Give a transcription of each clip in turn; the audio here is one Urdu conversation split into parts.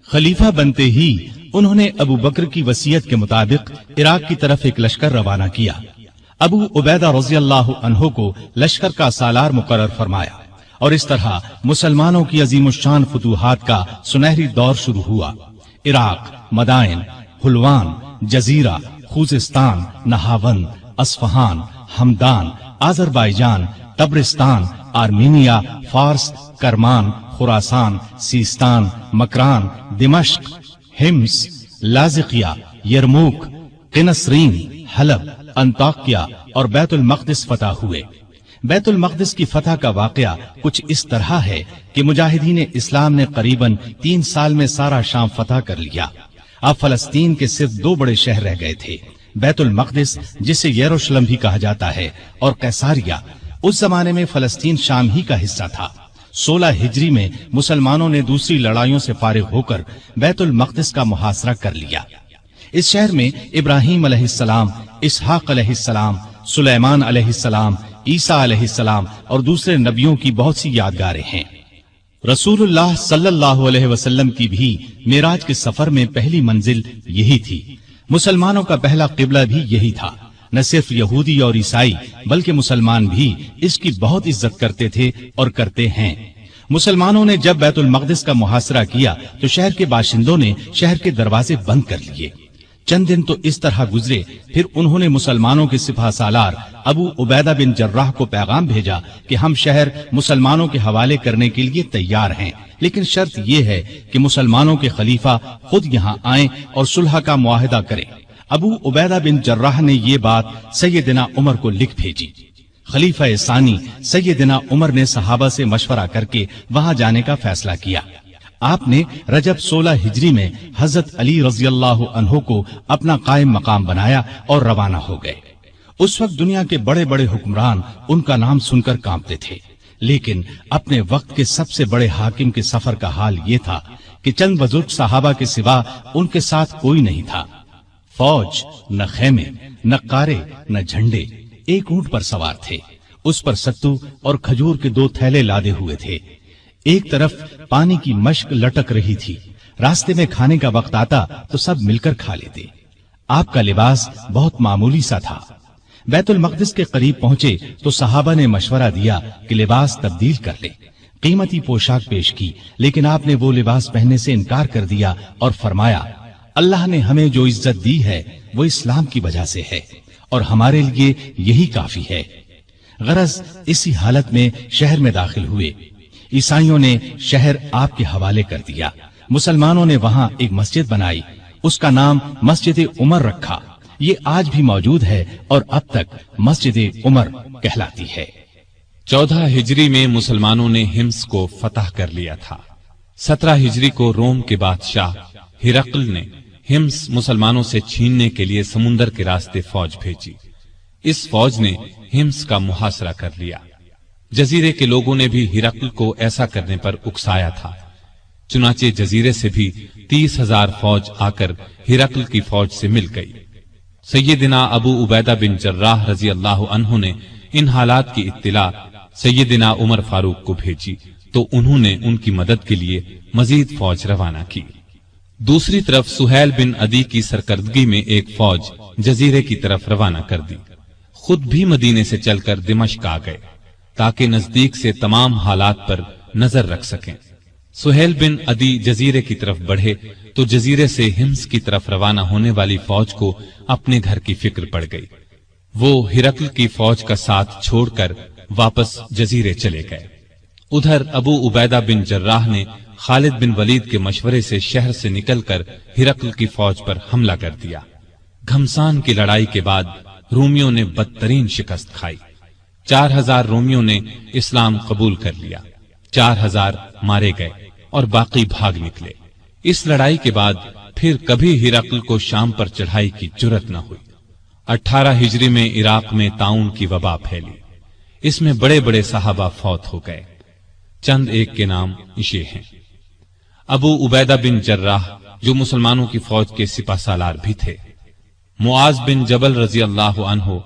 خلیفہ بنتے ہی انہوں نے ابو بکر کی وصیت کے مطابق عراق کی طرف ایک لشکر روانہ کیا۔ ابو عبیدہ رضی اللہ عنہ کو لشکر کا سالار مقرر فرمایا، اور اس طرح مسلمانوں کی عظیم الشان فتوحات کا سنہری دور شروع ہوا۔ Iraq, Madain, Hulwan, Jazira, Khuzestan, Nahavand, Isfahan, Hamadan, Azerbaijan, Tabaristan, Armenia, Fars, Kerman, خراسان، سیستان، مکران، دمشق، حمص، لاذقیہ، یرموک، قنسرین، حلب، انطاکیہ اور بیت المقدس فتح ہوئے۔ بیت المقدس کی فتح کا واقعہ کچھ اس طرح ہے کہ مجاہدین اسلام نے قریباً 3 سال میں سارا شام فتح کر لیا۔ اب فلسطین کے صرف 2 بڑے شہر رہ گئے تھے، بیت المقدس جسے یروشلم بھی کہا جاتا ہے، اور قیصاریہ۔ اس زمانے میں فلسطین شام ہی کا حصہ تھا۔ 16 ہجری میں مسلمانوں نے دوسری لڑائیوں سے فارغ ہو کر بیت المقدس کا محاصرہ کر لیا۔ اس شہر میں ابراہیم علیہ السلام، اسحاق علیہ السلام، سلیمان علیہ السلام، عیسیٰ علیہ السلام اور دوسرے نبیوں کی بہت سی یادگاریں ہیں۔ رسول اللہ صلی اللہ علیہ وسلم کی بھی معراج کے سفر میں پہلی منزل یہی تھی۔ مسلمانوں کا پہلا قبلہ بھی یہی تھا۔ نہ صرف یہودی اور عیسائی بلکہ مسلمان بھی اس کی بہت عزت کرتے تھے اور کرتے ہیں۔ مسلمانوں نے جب بیت المقدس کا محاصرہ کیا تو شہر کے باشندوں نے شہر کے دروازے بند کر لیے۔ چند دن تو اس طرح گزرے، پھر انہوں نے مسلمانوں کے سپہ سالار ابو عبیدہ بن جراح کو پیغام بھیجا کہ ہم شہر مسلمانوں کے حوالے کرنے کے لیے تیار ہیں، لیکن شرط یہ ہے کہ مسلمانوں کے خلیفہ خود یہاں آئیں اور صلح کا معاہدہ کریں۔ ابو عبیدہ بن جراح نے یہ بات سیدنا عمر کو لکھ بھیجی۔ خلیفہ ثانی سیدنا عمر نے صحابہ سے مشورہ کر کے وہاں جانے کا فیصلہ کیا۔ آپ نے رجب 16 ہجری میں حضرت علی رضی اللہ عنہ کو اپنا قائم مقام بنایا اور روانہ ہو گئے۔ اس وقت دنیا کے بڑے بڑے حکمران ان کا نام سن کر کانپتے تھے، لیکن اپنے وقت کے سب سے بڑے حاکم کے سفر کا حال یہ تھا کہ چند بزرگ صحابہ کے سوا ان کے ساتھ کوئی نہیں تھا۔ فوج، نہ خیمے، نہ قارے، نہ جھنڈے، ایک اونٹ پر سوار تھے۔ اس پر ستو اور کھجور کے 2 تھیلے لادے ہوئے تھے۔ ایک طرف پانی کی مشک لٹک رہی تھی، راستے میں کھانے کا وقت آتا تو سب مل کر کھا لیتے۔ آپ کا لباس بہت معمولی سا تھا۔ بیت المقدس کے قریب پہنچے تو صحابہ نے مشورہ دیا کہ لباس تبدیل کر لیں۔ قیمتی پوشاک پیش کی، لیکن آپ نے وہ لباس پہننے سے انکار کر دیا اور فرمایا، اللہ نے ہمیں جو عزت دی ہے وہ اسلام کی وجہ سے ہے، اور ہمارے لیے یہی کافی ہے۔ غرض اسی حالت میں شہر میں داخل ہوئے۔ عیسائیوں نے شہر آپ کے حوالے کر دیا۔ مسلمانوں نے وہاں ایک مسجد بنائی، اس کا نام مسجد عمر رکھا۔ یہ آج بھی موجود ہے اور اب تک مسجد عمر کہلاتی ہے۔ 14 ہجری میں مسلمانوں نے حمص کو فتح کر لیا تھا۔ 17 ہجری کو روم کے بادشاہ ہرقل نے حمص مسلمانوں سے چھیننے کے لیے سمندر کے راستے فوج بھیجی۔ اس فوج نے حمص کا محاصرہ کر لیا۔ جزیرے کے لوگوں نے بھی ہرقل کو ایسا کرنے پر اکسایا تھا، چنانچہ جزیرے سے بھی 30,000 فوج آ کر ہرقل کی فوج سے مل گئی۔ سیدنا ابو عبیدہ بن جراح رضی اللہ عنہ نے ان حالات کی اطلاع سیدنا عمر فاروق کو بھیجی تو انہوں نے ان کی مدد کے لیے مزید فوج روانہ کی۔ دوسری طرف سہیل بن عدی کی سرکردگی میں ایک فوج جزیرے کی طرف روانہ کر دی۔ خود بھی مدینے سے چل کر دمشق آ گئے تاکہ نزدیک سے تمام حالات پر نظر رکھ سکیں۔ سہیل بن عدی جزیرے کی طرف بڑھے تو جزیرے سے حمص کی طرف روانہ ہونے والی فوج کو اپنے گھر کی فکر پڑ گئی۔ وہ ہرقل کی فوج کا ساتھ چھوڑ کر واپس جزیرے چلے گئے۔ ادھر ابو عبیدہ بن جراح نے خالد بن ولید کے مشورے سے شہر سے نکل کر ہرقل کی فوج پر حملہ کر دیا۔ گھمسان کی لڑائی کے بعد رومیوں نے بدترین شکست کھائی۔ 4000 رومیوں نے اسلام قبول کر لیا، 4000 مارے گئے اور باقی بھاگ نکلے۔ اس لڑائی کے بعد پھر کبھی ہرقل کو شام پر چڑھائی کی جرت نہ ہوئی۔ 18 ہجری میں عراق میں طاعون کی وبا پھیلی، اس میں بڑے بڑے صحابہ فوت ہو گئے۔ چند ایک کے نام یہ ہیں: ابو عبیدہ بن جراح جو مسلمانوں کی فوج کے سپہ سالار بھی تھے، معاذ بن جبل رضی اللہ عنہ،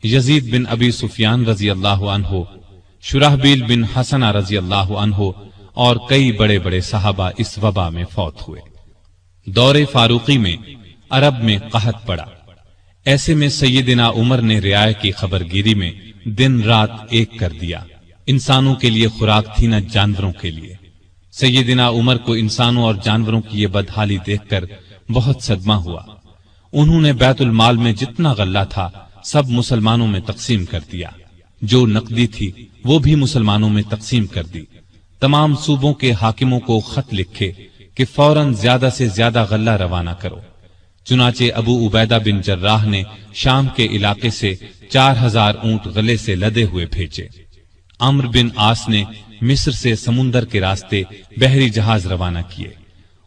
یزید بن ابی سفیان رضی اللہ عنہ، شرحبیل بن حسنہ رضی اللہ عنہ اور کئی بڑے بڑے صحابہ اس وبا میں فوت ہوئے۔ دور فاروقی میں عرب میں قحط پڑا۔ ایسے میں سیدنا عمر نے رعایا کی خبرگیری میں دن رات ایک کر دیا۔ انسانوں کے لیے خوراک تھی نہ جانوروں کے لیے۔ سیدنا عمر کو انسانوں اور جانوروں کی یہ بدحالی دیکھ کر بہت صدمہ ہوا۔ انہوں نے بیت المال میں جتنا غلہ تھا سب مسلمانوں میں تقسیم کر دیا، جو نقدی تھی وہ بھی مسلمانوں میں تقسیم کر دی۔ تمام صوبوں کے حاکموں کو خط لکھے کہ فوراً زیادہ سے زیادہ غلہ روانہ کرو۔ چنانچہ ابو عبیدہ بن جراح نے شام کے علاقے سے 4000 اونٹ غلے سے لدے ہوئے بھیجے۔ عمرو بن عاص نے مصر سے سمندر کے راستے بحری جہاز روانہ کیے۔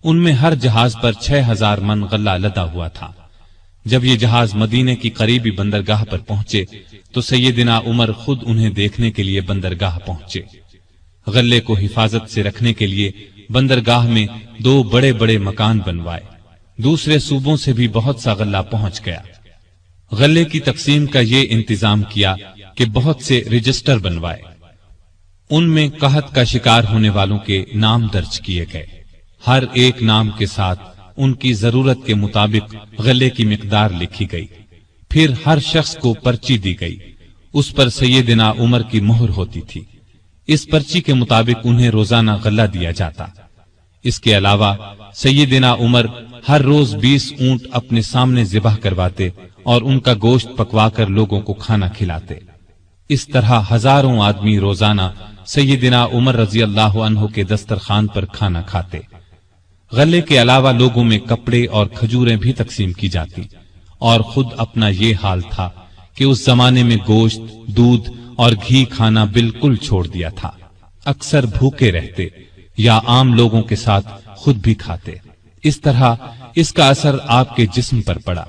ان میں ہر جہاز پر 6000 من غلہ لدا ہوا تھا۔ جب یہ جہاز مدینے کی قریبی بندرگاہ پر پہنچے تو سیدنا عمر خود انہیں دیکھنے کے لیے بندرگاہ پہنچے۔ غلے کو حفاظت سے رکھنے کے لیے بندرگاہ میں 2 بڑے بڑے مکان بنوائے۔ دوسرے صوبوں سے بھی بہت سا غلہ پہنچ گیا۔ غلے کی تقسیم کا یہ انتظام کیا کہ بہت سے رجسٹر بنوائے۔ ان میں قحط کا شکار ہونے والوں کے نام درج کیے گئے۔ ہر ایک نام کے ساتھ ان کی ضرورت کے مطابق غلے کی مقدار لکھی گئی۔ پھر ہر شخص کو پرچی دی گئی، اس پر سیدنا عمر کی مہر ہوتی تھی۔ اس پرچی کے مطابق انہیں روزانہ غلہ دیا جاتا۔ اس کے علاوہ سیدنا عمر ہر روز 20 اونٹ اپنے سامنے ذبح کرواتے اور ان کا گوشت پکوا کر لوگوں کو کھانا کھلاتے۔ اس طرح ہزاروں آدمی روزانہ سیدنا عمر رضی اللہ عنہ کے دسترخوان پر کھانا کھاتے۔ غلے کے علاوہ لوگوں میں کپڑے اور کھجوریں بھی تقسیم کی جاتی، اور خود اپنا یہ حال تھا کہ اس زمانے میں گوشت، دودھ اور گھی کھانا بالکل چھوڑ دیا تھا۔ اکثر بھوکے رہتے یا عام لوگوں کے ساتھ خود بھی کھاتے۔ اس طرح اس کا اثر آپ کے جسم پر پڑا۔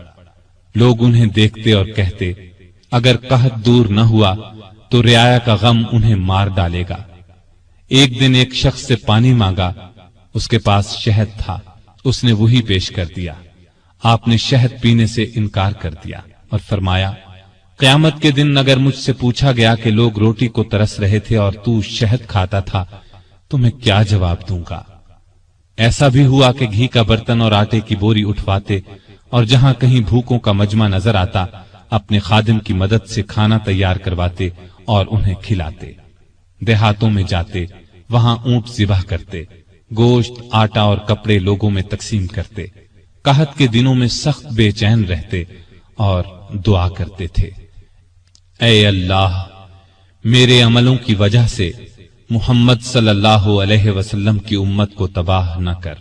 لوگ انہیں دیکھتے اور کہتے، اگر قحط دور نہ ہوا تو رعایا کا غم انہیں مار ڈالے گا۔ ایک دن ایک شخص سے پانی مانگا، اس کے پاس شہد تھا، اس نے وہی پیش کر دیا۔ آپ نے شہد پینے سے انکار کر دیا اور فرمایا، قیامت کے دن اگر مجھ سے پوچھا گیا کہ لوگ روٹی کو ترس رہے تھے اور تو شہد کھاتا تھا تو میں کیا جواب دوں گا؟ ایسا بھی ہوا کہ گھی کا برتن اور آٹے کی بوری اٹھواتے اور جہاں کہیں بھوکوں کا مجمع نظر آتا اپنے خادم کی مدد سے کھانا تیار کرواتے اور انہیں کھلاتے۔ دیہاتوں میں جاتے، وہاں اونٹ ذبح کرتے، گوشت، آٹا اور کپڑے لوگوں میں تقسیم کرتے۔ قحط کے دنوں میں سخت بے چین رہتے اور دعا کرتے تھے، اے اللہ، میرے عملوں کی وجہ سے محمد صلی اللہ علیہ وسلم کی امت کو تباہ نہ کر۔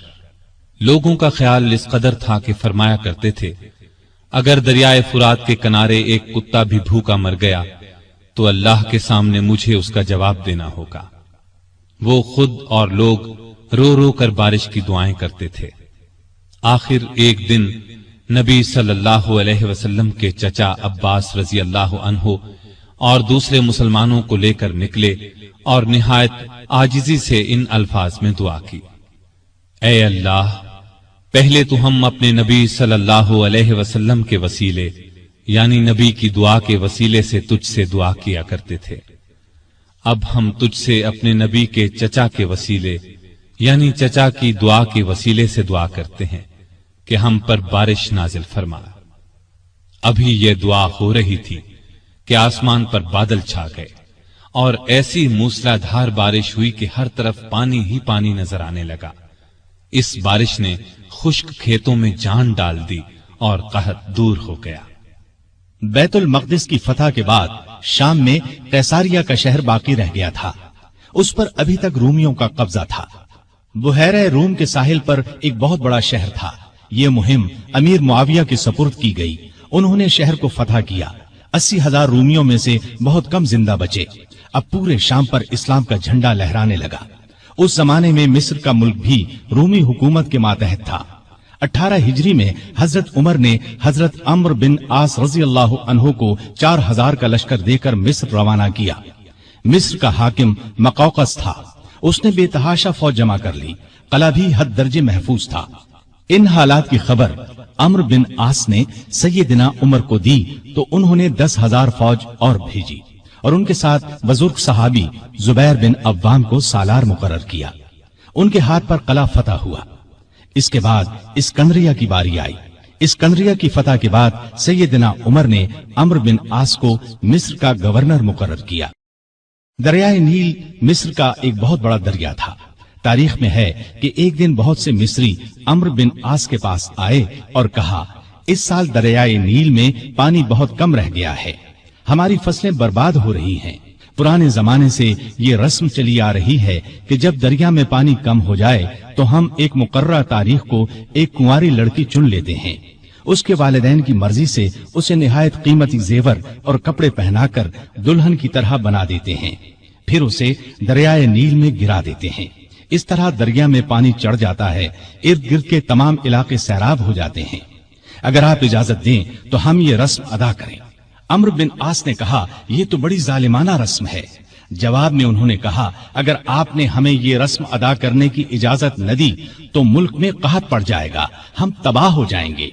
لوگوں کا خیال اس قدر تھا کہ فرمایا کرتے تھے، اگر دریائے فرات کے کنارے ایک کتا بھی بھوکا مر گیا تو اللہ کے سامنے مجھے اس کا جواب دینا ہوگا۔ وہ خود اور لوگ رو رو کر بارش کی دعائیں کرتے تھے۔ آخر ایک دن نبی صلی اللہ علیہ وسلم کے چچا عباس رضی اللہ عنہ اور دوسرے مسلمانوں کو لے کر نکلے اور نہایت عاجزی سے ان الفاظ میں دعا کی، اے اللہ، پہلے تو ہم اپنے نبی صلی اللہ علیہ وسلم کے وسیلے یعنی نبی کی دعا کے وسیلے سے تجھ سے دعا کیا کرتے تھے، اب ہم تجھ سے اپنے نبی کے چچا کے وسیلے یعنی چچا کی دعا کے وسیلے سے دعا کرتے ہیں کہ ہم پر بارش نازل فرما۔ ابھی یہ دعا ہو رہی تھی کہ آسمان پر بادل چھا گئے اور ایسی موسلا دھار بارش ہوئی کہ ہر طرف پانی ہی پانی نظر آنے لگا۔ اس بارش نے خشک کھیتوں میں جان ڈال دی اور قحط دور ہو گیا۔ بیت المقدس کی فتح کے بعد شام میں قیصاریہ کا شہر باقی رہ گیا تھا۔ اس پر ابھی تک رومیوں کا قبضہ تھا۔ بحیرہ روم کے ساحل پر ایک بہت بڑا شہر تھا۔ یہ مہم امیر معاویہ کے سپرد کی گئی۔ انہوں نے شہر کو فتح کیا۔ 80,000 رومیوں میں سے بہت کم زندہ بچے۔ اب پورے شام پر اسلام کا جھنڈا لہرانے لگا۔ اس زمانے میں مصر کا ملک بھی رومی حکومت کے ماتحت تھا۔ 18 ہجری میں حضرت عمر نے حضرت عمرو بن عاص رضی اللہ عنہ کو 4000 کا لشکر دے کر مصر روانہ کیا۔ مصر کا حاکم مقوقس تھا۔ اس نے بے تحاشا فوج جمع کر لی۔ قلعہ بھی حد درجے محفوظ تھا۔ ان حالات کی خبر عمرو بن عاص نے سیدنا عمر کو دی تو انہوں نے 10,000 فوج اور بھیجی اور ان کے ساتھ بزرگ صحابی زبیر بن عوام کو سالار مقرر کیا۔ ان کے ہاتھ پر قلعہ فتح ہوا۔ اس کے بعد اسکندریہ کی باری آئی۔ اسکندریہ کی فتح کے بعد سیدنا عمر نے عمرو بن عاص کو مصر کا گورنر مقرر کیا۔ دریائے نیل مصر کا ایک بہت بڑا دریا تھا۔ تاریخ میں ہے کہ ایک دن بہت سے مصری عمرو بن عاص کے پاس آئے اور کہا، اس سال دریائے نیل میں پانی بہت کم رہ گیا ہے، ہماری فصلیں برباد ہو رہی ہیں۔ پرانے زمانے سے یہ رسم چلی آ رہی ہے کہ جب دریا میں پانی کم ہو جائے تو ہم ایک مقررہ تاریخ کو ایک کنواری لڑکی چن لیتے ہیں، اس کے والدین کی مرضی سے اسے نہایت قیمتی زیور اور کپڑے پہنا کر دلہن کی طرح بنا دیتے ہیں، پھر اسے دریائے نیل میں گرا دیتے ہیں۔ اس طرح دریا میں پانی چڑھ جاتا ہے، ارد گرد کے تمام علاقے سیراب ہو جاتے ہیں۔ اگر آپ اجازت دیں تو ہم یہ رسم ادا کریں۔ عمرو بن عاص نے کہا، یہ تو بڑی ظالمانہ رسم ہے۔ جواب میں انہوں نے کہا، اگر آپ نے ہمیں یہ رسم ادا کرنے کی اجازت نہ دی تو ملک میں قحط پڑ جائے گا، ہم تباہ ہو جائیں گے۔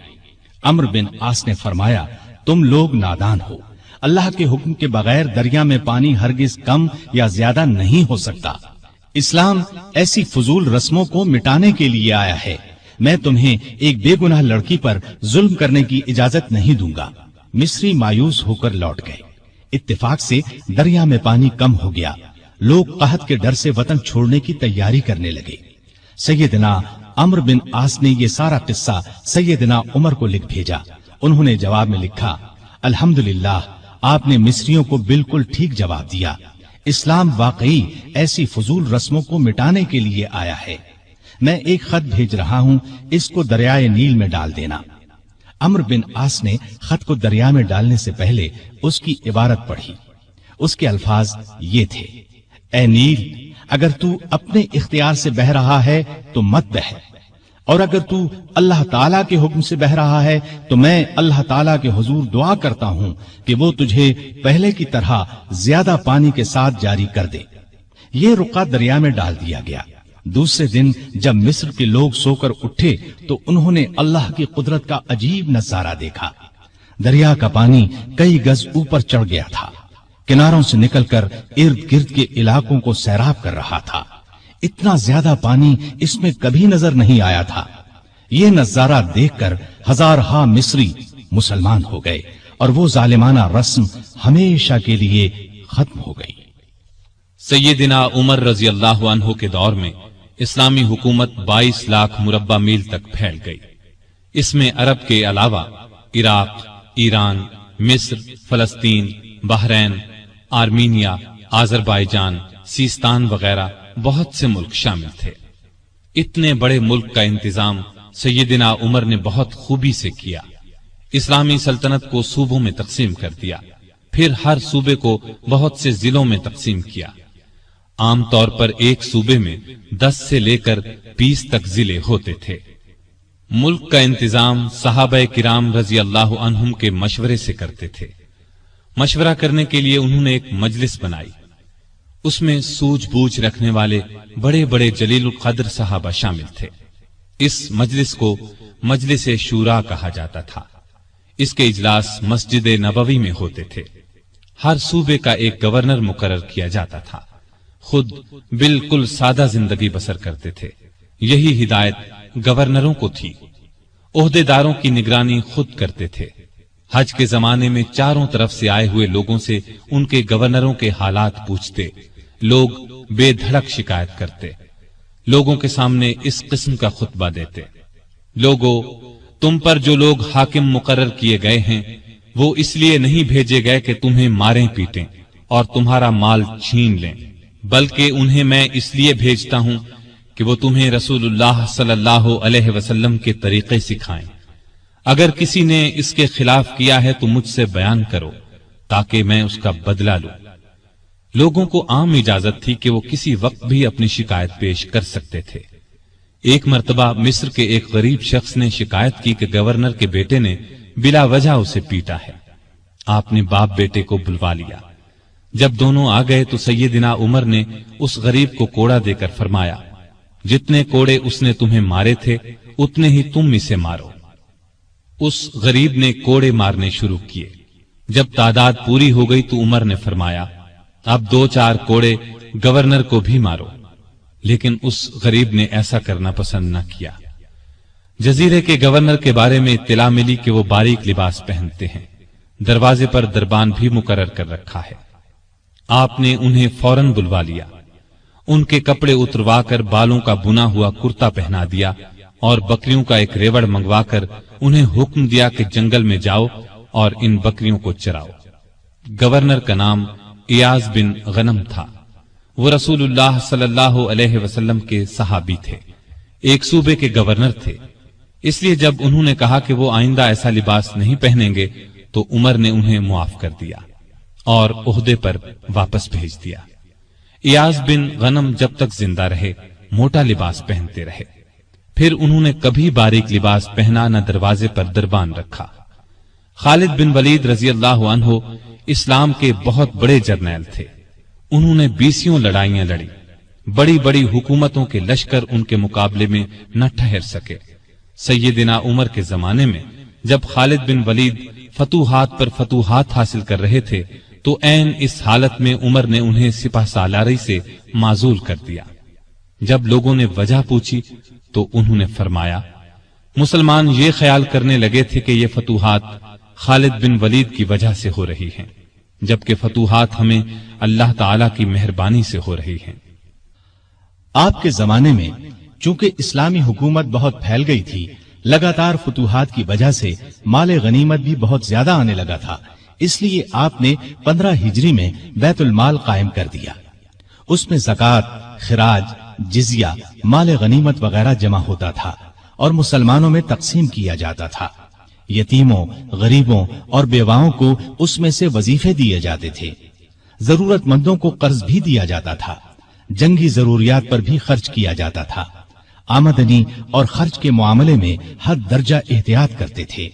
عمرو بن عاص نے فرمایا، تم لوگ نادان ہو، اللہ کے حکم کے بغیر دریا میں پانی ہرگز کم یا زیادہ نہیں ہو سکتا۔ اسلام ایسی فضول رسموں کو مٹانے کے لیے آیا ہے۔ میں تمہیں ایک بے گناہ لڑکی پر ظلم کرنے کی اجازت نہیں دوں گا۔ مصری مایوس ہو کر لوٹ گئے۔ اتفاق سے دریا میں پانی کم ہو گیا، لوگ قحط کے ڈر سے وطن چھوڑنے کی تیاری کرنے لگے۔ سیدنا عمرو بن عاص نے یہ سارا قصہ سیدنا عمر کو لکھ بھیجا۔ انہوں نے جواب میں لکھا، الحمدللہ، آپ نے مصریوں کو بالکل ٹھیک جواب دیا۔ اسلام واقعی ایسی فضول رسموں کو مٹانے کے لیے آیا ہے۔ میں ایک خط بھیج رہا ہوں، اس کو دریائے نیل میں ڈال دینا۔ عمرو بن عاص نے خط کو دریا میں ڈالنے سے پہلے اس کی عبارت پڑھی۔ اس کے الفاظ یہ تھے، اے نیل، اگر تو اپنے اختیار سے بہہ رہا ہے تو مت بہہ، اور اگر تو اللہ تعالیٰ کے حکم سے بہہ رہا ہے تو میں اللہ تعالیٰ کے حضور دعا کرتا ہوں کہ وہ تجھے پہلے کی طرح زیادہ پانی کے ساتھ جاری کر دے۔ یہ رقعہ دریا میں ڈال دیا گیا۔ دوسرے دن جب مصر کے لوگ سو کر اٹھے تو انہوں نے اللہ کی قدرت کا عجیب نظارہ دیکھا۔ دریا کا پانی کئی گز اوپر چڑھ گیا تھا، کناروں سے نکل کر ارد گرد کے علاقوں کو سیراب کر رہا تھا۔ اتنا زیادہ پانی اس میں کبھی نظر نہیں آیا تھا۔ یہ نظارہ دیکھ کر ہزارہا مصری مسلمان ہو گئے اور وہ ظالمانہ رسم ہمیشہ کے لیے ختم ہو گئی۔ سیدنا عمر رضی اللہ عنہ کے دور میں اسلامی حکومت 22 لاکھ مربع میل تک پھیل گئی۔ اس میں عرب کے علاوہ عراق، ایران، مصر، فلسطین، بحرین، آرمینیا، آذربائیجان، سیستان وغیرہ بہت سے ملک شامل تھے۔ اتنے بڑے ملک کا انتظام سیدنا عمر نے بہت خوبی سے کیا۔ اسلامی سلطنت کو صوبوں میں تقسیم کر دیا، پھر ہر صوبے کو بہت سے ضلعوں میں تقسیم کیا۔ عام طور پر ایک صوبے میں 10 سے لے کر 20 تک ضلع ہوتے تھے۔ ملک کا انتظام صحابہ کرام رضی اللہ عنہم کے مشورے سے کرتے تھے۔ مشورہ کرنے کے لیے انہوں نے ایک مجلس بنائی۔ اس میں سوجھ بوجھ رکھنے والے بڑے بڑے جلیل القدر صحابہ شامل تھے۔ اس مجلس کو مجلس شورا کہا جاتا تھا۔ اس کے اجلاس مسجد نبوی میں ہوتے تھے۔ ہر صوبے کا ایک گورنر مقرر کیا جاتا تھا۔ خود بالکل سادہ زندگی بسر کرتے تھے۔ یہی ہدایت گورنروں کو تھی۔ عہدے داروں کی نگرانی خود کرتے تھے۔ حج کے زمانے میں چاروں طرف سے آئے ہوئے لوگوں سے ان کے گورنروں کے حالات پوچھتے، لوگ بے دھڑک شکایت کرتے، لوگوں کے سامنے اس قسم کا خطبہ دیتے، لوگو، تم پر جو لوگ حاکم مقرر کیے گئے ہیں وہ اس لیے نہیں بھیجے گئے کہ تمہیں ماریں پیٹیں اور تمہارا مال چھین لیں، بلکہ انہیں میں اس لیے بھیجتا ہوں کہ وہ تمہیں رسول اللہ صلی اللہ علیہ وسلم کے طریقے سکھائیں۔ اگر کسی نے اس کے خلاف کیا ہے تو مجھ سے بیان کرو تاکہ میں اس کا بدلہ لوں۔ لوگوں کو عام اجازت تھی کہ وہ کسی وقت بھی اپنی شکایت پیش کر سکتے تھے۔ ایک مرتبہ مصر کے ایک غریب شخص نے شکایت کی کہ گورنر کے بیٹے نے بلا وجہ اسے پیٹا ہے۔ آپ نے باپ بیٹے کو بلوا لیا۔ جب دونوں آ گئے تو سیدنا عمر نے اس غریب کو کوڑا دے کر فرمایا، جتنے کوڑے اس نے تمہیں مارے تھے اتنے ہی تم اسے مارو۔ اس غریب نے کوڑے مارنے شروع کیے۔ جب تعداد پوری ہو گئی تو عمر نے فرمایا، اب 2-4 کوڑے گورنر کو بھی مارو۔ لیکن اس غریب نے ایسا کرنا پسند نہ کیا۔ جزیرے کے گورنر کے بارے میں اطلاع ملی کہ وہ باریک لباس پہنتے ہیں، دروازے پر دربان بھی مقرر کر رکھا ہے۔ آپ نے انہیں فوراً بلوا لیا، ان کے کپڑے اتروا کر بالوں کا بنا ہوا کرتا پہنا دیا اور بکریوں کا ایک ریوڑ منگوا کر انہیں حکم دیا کہ جنگل میں جاؤ اور ان بکریوں کو چراؤ۔ گورنر کا نام ایاز بن غنم تھا، وہ رسول اللہ صلی اللہ علیہ وسلم کے صحابی تھے، ایک صوبے کے گورنر تھے۔ اس لیے جب انہوں نے کہا کہ وہ آئندہ ایسا لباس نہیں پہنیں گے تو عمر نے انہیں معاف کر دیا اور عہدے پر واپس بھیج دیا۔ ایاز بن غنم جب تک زندہ رہے موٹا لباس پہنتے رہے، پھر انہوں نے کبھی باریک لباس پہنا نہ دروازے پر دربان رکھا۔ خالد بن ولید رضی اللہ عنہ اسلام کے بہت بڑے جرنیل تھے، انہوں نے 20 لڑائیاں لڑی، بڑی بڑی حکومتوں کے لشکر ان کے مقابلے میں نہ ٹھہر سکے۔ سیدنا عمر کے زمانے میں جب خالد بن ولید فتوحات پر فتوحات حاصل کر رہے تھے تو عین اس حالت میں عمر نے انہیں سپہ سالاری سے معزول کر دیا۔ جب لوگوں نے وجہ پوچھی تو انہوں نے فرمایا، مسلمان یہ خیال کرنے لگے تھے کہ یہ فتوحات خالد بن ولید کی وجہ سے ہو رہی ہیں، جبکہ فتوحات ہمیں اللہ تعالی کی مہربانی سے ہو رہی ہیں۔ آپ کے زمانے میں چونکہ اسلامی حکومت بہت پھیل گئی تھی، لگاتار فتوحات کی وجہ سے مال غنیمت بھی بہت زیادہ آنے لگا تھا، اس لیے آپ نے 15 ہجری میں بیت المال قائم کر دیا۔ اس میں زکوٰۃ، خراج، جزیہ، مال غنیمت وغیرہ جمع ہوتا تھا اور مسلمانوں میں تقسیم کیا جاتا تھا۔ یتیموں، غریبوں اور بیواؤں کو اس میں سے وظیفے دیے جاتے تھے۔ ضرورت مندوں کو قرض بھی دیا جاتا تھا، جنگی ضروریات پر بھی خرچ کیا جاتا تھا۔ آمدنی اور خرچ کے معاملے میں ہر درجہ احتیاط کرتے تھے۔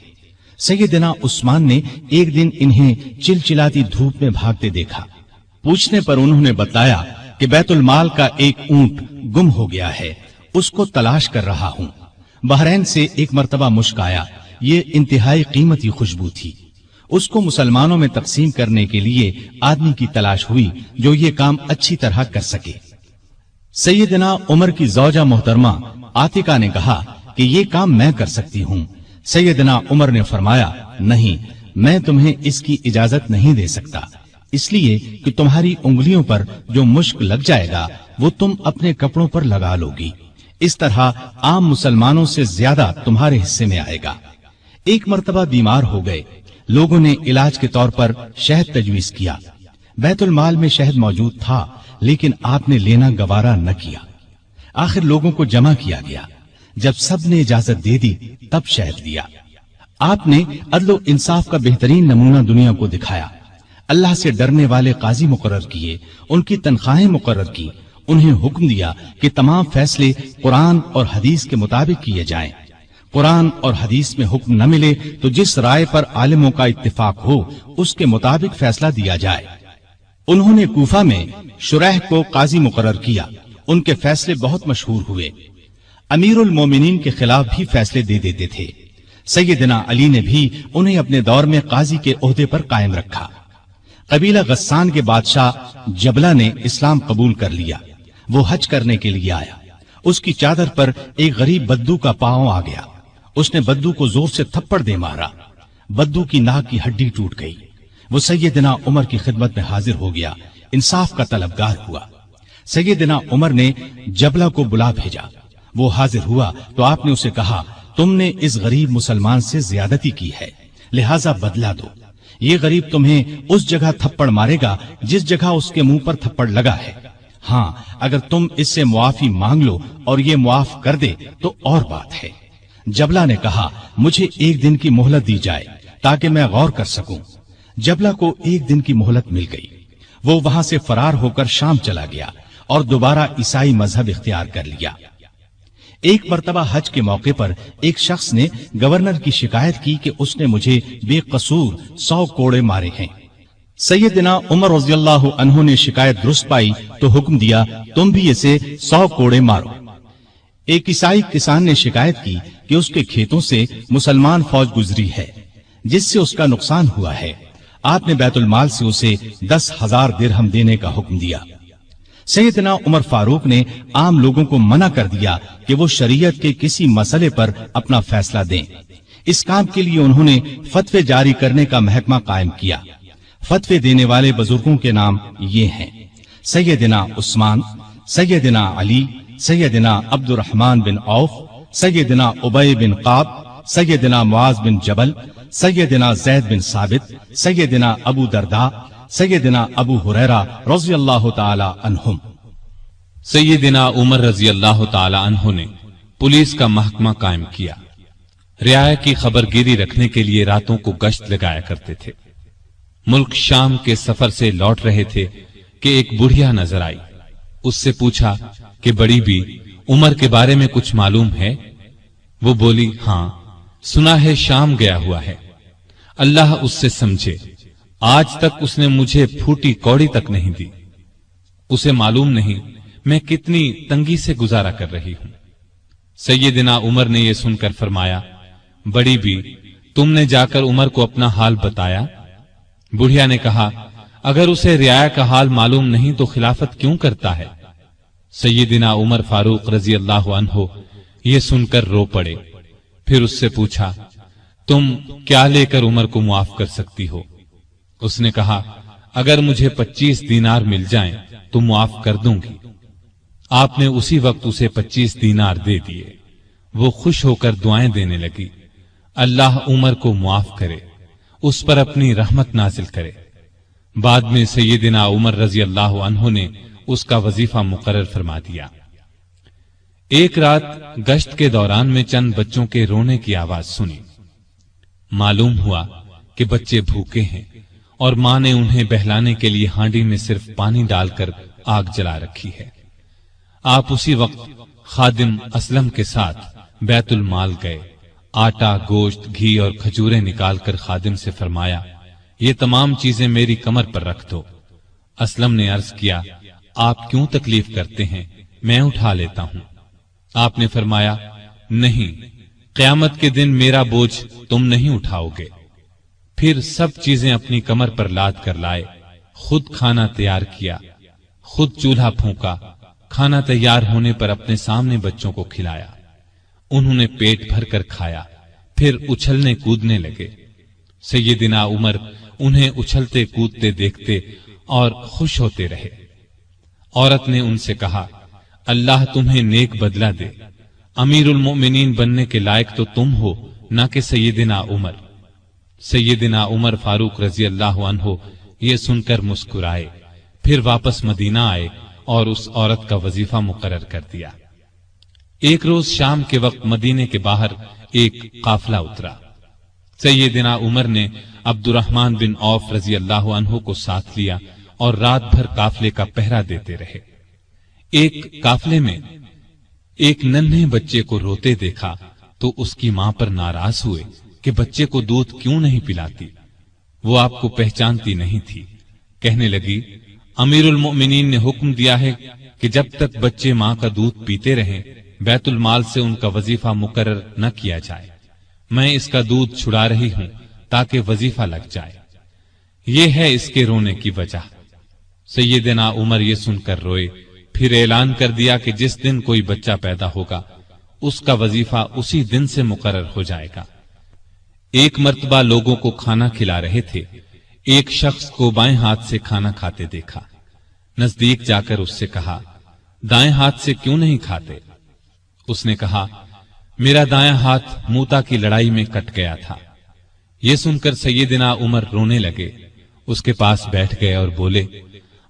سیدنا عثمان نے ایک دن انہیں چلچلاتی دھوپ میں بھاگتے دیکھا۔ پوچھنے پر انہوں نے بتایا کہ بیت المال کا ایک اونٹ گم ہو گیا ہے، اس کو تلاش کر رہا ہوں۔ بحرین سے ایک مرتبہ مشک آیا، یہ انتہائی قیمتی خوشبو تھی۔ اس کو مسلمانوں میں تقسیم کرنے کے لیے آدمی کی تلاش ہوئی جو یہ کام اچھی طرح کر سکے۔ سیدنا عمر کی زوجہ محترمہ عاتقہ نے کہا کہ یہ کام میں کر سکتی ہوں۔ سیدنا عمر نے فرمایا، نہیں، میں تمہیں اس کی اجازت نہیں دے سکتا، اس لیے کہ تمہاری انگلیوں پر جو مشک لگ جائے گا وہ تم اپنے کپڑوں پر لگا لو گی، اس طرح عام مسلمانوں سے زیادہ تمہارے حصے میں آئے گا۔ ایک مرتبہ بیمار ہو گئے، لوگوں نے علاج کے طور پر شہد تجویز کیا۔ بیت المال میں شہد موجود تھا لیکن آپ نے لینا گوارا نہ کیا۔ آخر لوگوں کو جمع کیا گیا، جب سب نے اجازت دے دی تب شہد دیا۔ آپ نے عدل و انصاف کا بہترین نمونہ دنیا کو دکھایا، اللہ سے ڈرنے والے قاضی مقرر کیے، ان کی تنخواہیں مقرر کی، انہیں حکم دیا کہ تمام فیصلے قرآن اور حدیث کے مطابق کیے جائیں۔ قرآن اور حدیث میں حکم نہ ملے تو جس رائے پر عالموں کا اتفاق ہو اس کے مطابق فیصلہ دیا جائے۔ انہوں نے کوفہ میں شریح کو قاضی مقرر کیا، ان کے فیصلے بہت مشہور ہوئے۔ امیر المومنین کے خلاف بھی فیصلے دے دیتے تھے۔ سیدنا علی نے بھی انہیں اپنے دور میں قاضی کے عہدے پر قائم رکھا۔ قبیلہ غسان کے بادشاہ جبلہ نے اسلام قبول کر لیا، وہ حج کرنے کے لیے آیا۔ اس کی چادر پر ایک غریب بدو کا پاؤں آ گیا، اس نے بدو کو زور سے تھپڑ دے مارا، بدو کی ناک کی ہڈی ٹوٹ گئی۔ وہ سیدنا عمر کی خدمت میں حاضر ہو گیا، انصاف کا طلبگار ہوا۔ سیدنا عمر نے جبلہ کو بلا بھیجا، وہ حاضر ہوا تو آپ نے اسے کہا، تم نے اس غریب مسلمان سے زیادتی کی ہے، لہذا بدلہ دو۔ یہ غریب تمہیں اس جگہ تھپڑ مارے گا جس جگہ اس کے منہ پر تھپڑ لگا ہے۔ ہاں، اگر تم اس سے معافی مانگ لو اور یہ معاف کر دے تو اور بات ہے۔ جبلہ نے کہا، مجھے ایک دن کی مہلت دی جائے تاکہ میں غور کر سکوں۔ جبلہ کو ایک دن کی مہلت مل گئی، وہ وہاں سے فرار ہو کر شام چلا گیا اور دوبارہ عیسائی مذہب اختیار کر لیا۔ ایک مرتبہ حج کے موقع پر ایک شخص نے گورنر کی شکایت کی کہ اس نے مجھے بے قصور 100 کوڑے مارے ہیں۔ سیدنا عمر رضی اللہ عنہ نے شکایت درست پائی تو حکم دیا، تم بھی اسے 100 کوڑے مارو۔ ایک عیسائی کسان نے شکایت کی کہ اس کے کھیتوں سے مسلمان فوج گزری ہے جس سے اس کا نقصان ہوا ہے۔ آپ نے بیت المال سے اسے 10,000 درہم دینے کا حکم دیا۔ سیدنا عمر فاروق نے عام لوگوں کو منع کر دیا کہ وہ شریعت کے کسی مسئلے پر اپنا فیصلہ دیں۔ اس کام کے لیے انہوں نے فتوے جاری کرنے کا محکمہ قائم کیا۔ فتوے دینے والے بزرگوں کے نام یہ ہیں: سیدنا عثمان، سیدنا علی، سیدنا عبد الرحمن بن عوف، سیدنا ابی بن قعب، سیدنا معاذ بن جبل، سیدنا زید بن ثابت، سیدنا ابو درداء، سیدنا ابو ہریرہ رضی اللہ تعالی عنہم۔ سیدنا عمر رضی اللہ تعالی عنہ نے پولیس کا محکمہ قائم کیا۔ رعایا کی خبر گیری رکھنے کے لیے راتوں کو گشت لگایا کرتے تھے۔ ملک شام کے سفر سے لوٹ رہے تھے کہ ایک بڑھیا نظر آئی۔ اس سے پوچھا کہ بڑی بھی عمر کے بارے میں کچھ معلوم ہے؟ وہ بولی، ہاں سنا ہے شام گیا ہوا ہے، اللہ اس سے سمجھے، آج تک اس نے مجھے پھوٹی کوڑی تک نہیں دی، اسے معلوم نہیں میں کتنی تنگی سے گزارا کر رہی ہوں۔ سیدنا عمر نے یہ سن کر فرمایا، بڑی بھی تم نے جا کر عمر کو اپنا حال بتایا؟ بڑھیا نے کہا، اگر اسے رعایا کا حال معلوم نہیں تو خلافت کیوں کرتا ہے؟ سیدنا عمر فاروق رضی اللہ عنہ یہ سن کر رو پڑے۔ پھر اس سے پوچھا، تم کیا لے کر عمر کو معاف کر سکتی ہو؟ اس نے کہا، اگر مجھے 25 دینار مل جائیں تو معاف کر دوں گی۔ آپ نے اسی وقت اسے 25 دینار دے دیے۔ وہ خوش ہو کر دعائیں دینے لگی، اللہ عمر کو معاف کرے، اس پر اپنی رحمت نازل کرے۔ بعد میں سیدنا عمر رضی اللہ عنہ نے اس کا وظیفہ مقرر فرما دیا۔ ایک رات گشت کے دوران میں چند بچوں کے رونے کی آواز سنی۔ معلوم ہوا کہ بچے بھوکے ہیں اور ماں نے انہیں بہلانے کے لیے ہانڈی میں صرف پانی ڈال کر آگ جلا رکھی ہے۔ آپ اسی وقت خادم اسلم کے ساتھ بیت المال گئے، آٹا، گوشت، گھی اور کھجوریں نکال کر خادم سے فرمایا، یہ تمام چیزیں میری کمر پر رکھ دو۔ اسلم نے عرض کیا، آپ کیوں تکلیف کرتے ہیں، میں اٹھا لیتا ہوں۔ آپ نے فرمایا، نہیں، قیامت کے دن میرا بوجھ تم نہیں اٹھاؤ گے۔ پھر سب چیزیں اپنی کمر پر لاد کر لائے، خود کھانا تیار کیا، خود چولہا پھونکا، کھانا تیار ہونے پر اپنے سامنے بچوں کو کھلایا۔ انہوں نے پیٹ بھر کر کھایا، پھر اچھلنے کودنے لگے۔ سیدنا عمر انہیں اچھلتے کودتے دیکھتے اور خوش ہوتے رہے۔ عورت نے ان سے کہا، اللہ تمہیں نیک بدلہ دے، امیر المؤمنین بننے کے لائق تو تم ہو، نہ کہ سیدنا عمر۔ سیدنا عمر فاروق رضی اللہ عنہ یہ سن کر مسکرائے، پھر واپس مدینہ آئے اور اس عورت کا وظیفہ مقرر کر دیا۔ ایک روز شام کے وقت مدینے کے باہر ایک قافلہ اترا۔ سیدنا عمر نے عبد الرحمن بن عوف رضی اللہ عنہ کو ساتھ لیا اور رات بھر قافلے کا پہرا دیتے رہے۔ ایک قافلے میں ایک ننھے بچے کو روتے دیکھا تو اس کی ماں پر ناراض ہوئے کہ بچے کو دودھ کیوں نہیں پلاتی۔ وہ آپ کو پہچانتی نہیں تھی۔ کہنے لگی، امیر المؤمنین نے حکم دیا ہے کہ جب تک بچے ماں کا دودھ پیتے رہیں بیت المال سے ان کا وظیفہ مقرر نہ کیا جائے۔ میں اس کا دودھ چھڑا رہی ہوں تاکہ وظیفہ لگ جائے۔ یہ ہے اس کے رونے کی وجہ۔ سیدنا عمر یہ سن کر روئے، پھر اعلان کر دیا کہ جس دن کوئی بچہ پیدا ہوگا اس کا وظیفہ اسی دن سے مقرر ہو جائے گا۔ ایک مرتبہ لوگوں کو کھانا کھلا رہے تھے، ایک شخص کو بائیں ہاتھ سے کھانا کھاتے دیکھا۔ نزدیک جا کر اس سے کہا، دائیں ہاتھ سے کیوں نہیں کھاتے؟ اس نے کہا، میرا دایاں ہاتھ موتا کی لڑائی میں کٹ گیا تھا۔ یہ سن کر سیدنا عمر رونے لگے، اس کے پاس بیٹھ گئے اور بولے،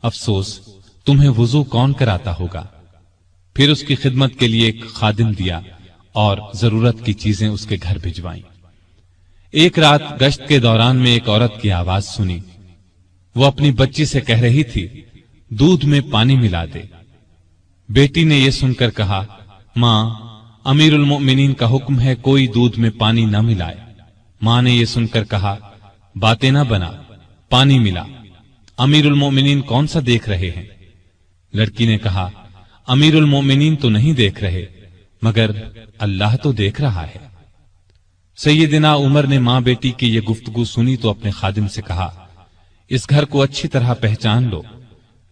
افسوس، تمہیں وضو کون کراتا ہوگا؟ پھر اس کی خدمت کے لیے ایک خادم دیا اور ضرورت کی چیزیں اس کے گھر بھجوائیں۔ ایک رات گشت کے دوران میں ایک عورت کی آواز سنی۔ وہ اپنی بچی سے کہہ رہی تھی، دودھ میں پانی ملا دے۔ بیٹی نے یہ سن کر کہا، ماں، امیر المؤمنین کا حکم ہے کوئی دودھ میں پانی نہ ملائے۔ ماں نے یہ سن کر کہا، باتیں نہ بنا، پانی ملا، امیر المؤمنین کون سا دیکھ رہے ہیں؟ لڑکی نے کہا، امیر المؤمنین تو نہیں دیکھ رہے، مگر اللہ تو دیکھ رہا ہے۔ سیدنا عمر نے ماں بیٹی کی یہ گفتگو سنی تو اپنے خادم سے کہا، اس گھر کو اچھی طرح پہچان لو،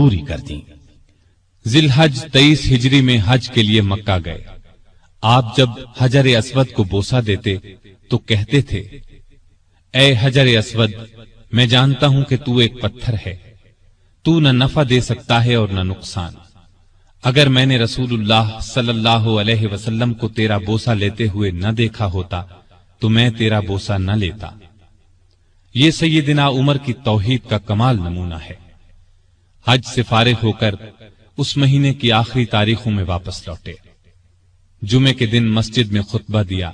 پوری کر دیں۔ ذی الحج 23 ہجری میں حج کے لیے مکہ گئے۔ آپ جب حجر اسود کو بوسہ دیتے تو کہتے تھے، اے حجر اسود، میں جانتا ہوں کہ تو ایک پتھر ہے، تو نہ نفع دے سکتا ہے اور نہ نقصان۔ اگر میں نے رسول اللہ صلی اللہ علیہ وسلم کو تیرا بوسہ لیتے ہوئے نہ دیکھا ہوتا تو میں تیرا بوسہ نہ لیتا۔ یہ سیدنا عمر کی توحید کا کمال نمونہ ہے۔ حج سے فارغ ہو کر اس مہینے کی آخری تاریخوں میں واپس لوٹے۔ جمعے کے دن مسجد میں خطبہ دیا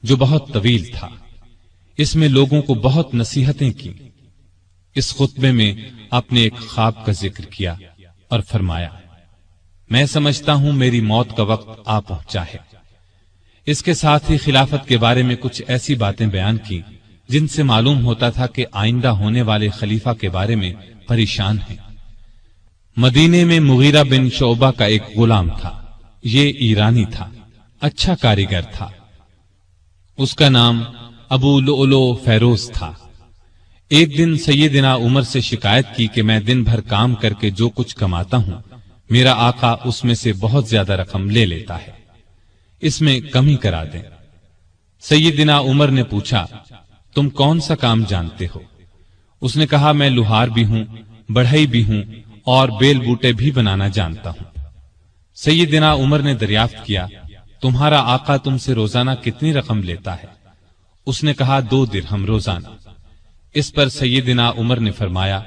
جو بہت طویل تھا۔ اس میں لوگوں کو بہت نصیحتیں کی۔ اس خطبے میں اپنے ایک خواب کا ذکر کیا اور فرمایا، میں سمجھتا ہوں میری موت کا وقت آ پہنچا ہے۔ اس کے ساتھ ہی خلافت کے بارے میں کچھ ایسی باتیں بیان کی جن سے معلوم ہوتا تھا کہ آئندہ ہونے والے خلیفہ کے بارے میں پریشان ہیں۔ مدینے میں مغیرہ بن شعبہ کا ایک غلام تھا۔ یہ ایرانی تھا، اچھا کاریگر تھا۔ اس کا نام ابو لؤلؤ فیروز تھا۔ ایک دن سیدنا عمر سے شکایت کی کہ میں دن بھر کام کر کے جو کچھ کماتا ہوں، میرا آقا اس میں سے بہت زیادہ رقم لے لیتا ہے، اس میں کمی کرا دیں۔ سیدنا عمر نے پوچھا، تم کون سا کام جانتے ہو؟ اس نے کہا، میں لوہار بھی ہوں، بڑھئی بھی ہوں اور بیل بوٹے بھی بنانا جانتا ہوں۔ سیدنا عمر نے دریافت کیا، تمہارا آقا تم سے روزانہ کتنی رقم لیتا ہے؟ اس نے کہا، 2 درہم روزانہ۔ اس پر سیدنا عمر نے فرمایا،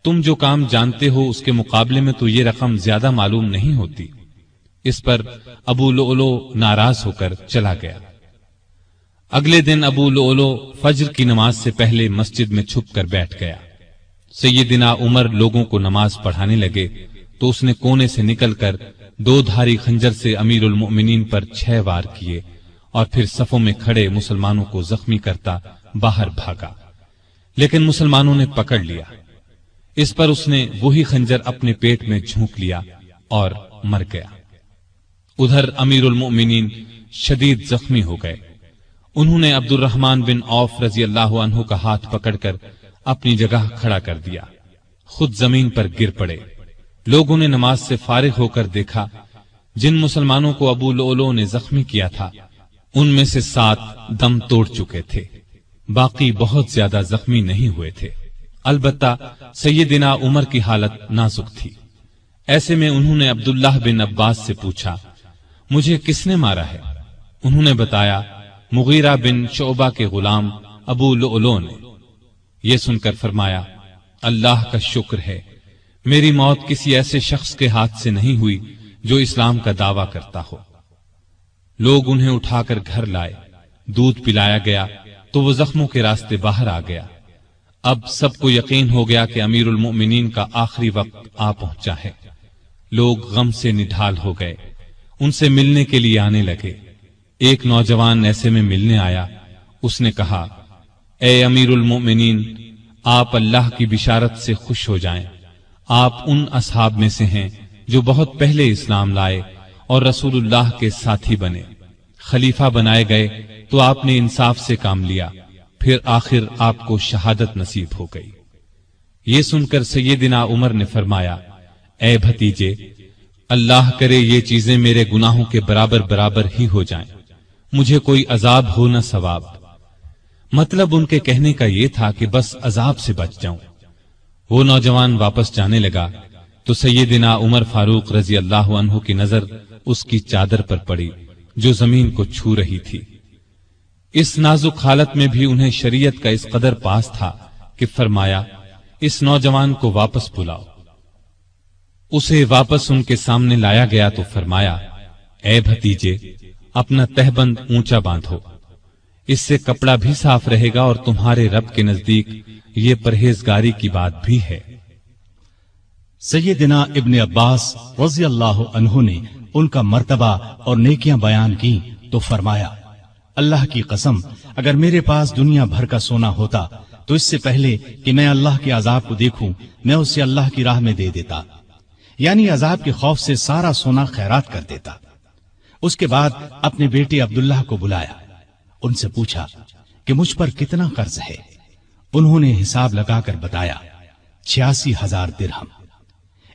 تم جو کام جانتے ہو اس کے مقابلے میں تو یہ رقم زیادہ معلوم نہیں ہوتی۔ اس پر ابو لؤلؤ ناراض ہو کر چلا گیا۔ اگلے دن ابو لؤلؤ فجر کی نماز سے پہلے مسجد میں چھپ کر بیٹھ گیا۔ سیدنا عمر لوگوں کو نماز پڑھانے لگے تو اس نے کونے سے نکل کر 2 دھاری خنجر سے امیر المؤمنین پر 6 وار کیے اور پھر صفوں میں کھڑے مسلمانوں کو زخمی کرتا باہر بھاگا، لیکن مسلمانوں نے پکڑ لیا۔ اس پر اس نے وہی خنجر اپنے پیٹ میں جھونک لیا اور مر گیا۔ ادھر امیر المؤمنین شدید زخمی ہو گئے۔ انہوں نے عبد الرحمن بن عوف رضی اللہ عنہ کا ہاتھ پکڑ کر اپنی جگہ کھڑا کر دیا، خود زمین پر گر پڑے۔ لوگوں نے نماز سے فارغ ہو کر دیکھا، جن مسلمانوں کو ابو لؤلؤ نے زخمی کیا تھا ان میں سے 7 دم توڑ چکے تھے، باقی بہت زیادہ زخمی نہیں ہوئے تھے۔ البتہ سیدنا عمر کی حالت نازک تھی۔ ایسے میں انہوں نے عبداللہ بن عباس سے پوچھا، مجھے کس نے مارا ہے؟ انہوں نے بتایا، مغیرہ بن شعبہ کے غلام ابو لؤلؤ نے۔ یہ سن کر فرمایا، اللہ کا شکر ہے، میری موت کسی ایسے شخص کے ہاتھ سے نہیں ہوئی جو اسلام کا دعویٰ کرتا ہو۔ لوگ انہیں اٹھا کر گھر لائے، دودھ پلایا گیا تو وہ زخموں کے راستے باہر آ گیا۔ اب سب کو یقین ہو گیا کہ امیر المؤمنین کا آخری وقت آ پہنچا ہے۔ لوگ غم سے نڈھال ہو گئے، ان سے ملنے کے لیے آنے لگے۔ ایک نوجوان ایسے میں ملنے آیا، اس نے کہا، اے امیر المؤمنین، آپ اللہ کی بشارت سے خوش ہو جائیں۔ آپ ان اصحاب میں سے ہیں جو بہت پہلے اسلام لائے اور رسول اللہ کے ساتھی بنے۔ خلیفہ بنائے گئے تو آپ نے انصاف سے کام لیا، پھر آخر آپ کو شہادت نصیب ہو گئی۔ یہ سن کر سیدنا عمر نے فرمایا، اے بھتیجے، اللہ کرے یہ چیزیں میرے گناہوں کے برابر برابر ہی ہو جائیں، مجھے کوئی عذاب ہو نہ ثواب۔ مطلب ان کے کہنے کا یہ تھا کہ بس عذاب سے بچ جاؤں۔ وہ نوجوان واپس جانے لگا تو سیدنا عمر فاروق رضی اللہ عنہ کی نظر اس کی چادر پر پڑی جو زمین کو چھو رہی تھی۔ اس نازک حالت میں بھی انہیں شریعت کا اس قدر پاس تھا کہ فرمایا، اس نوجوان کو واپس بلاؤ۔ اسے واپس ان کے سامنے لایا گیا تو فرمایا، اے بھتیجے، اپنا تہبند اونچا باندھو، اس سے کپڑا بھی صاف رہے گا اور تمہارے رب کے نزدیک یہ پرہیزگاری کی بات بھی ہے۔ سیدنا ابن عباس رضی اللہ عنہ نے ان کا مرتبہ اور نیکیاں بیان کی تو فرمایا، اللہ کی قسم، اگر میرے پاس دنیا بھر کا سونا ہوتا تو اس سے پہلے کہ میں اللہ کے عذاب کو دیکھوں میں اسے اللہ کی راہ میں دے دیتا، یعنی عذاب کے خوف سے سارا سونا خیرات کر دیتا۔ اس کے بعد اپنے بیٹے عبداللہ کو بلایا، ان سے پوچھا کہ مجھ پر کتنا قرض ہے۔ انہوں نے حساب لگا کر بتایا، 86,000 درہم۔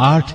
8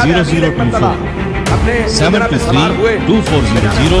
724-0024, 723-2400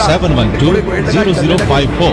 712-0054,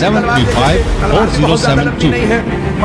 735-4072।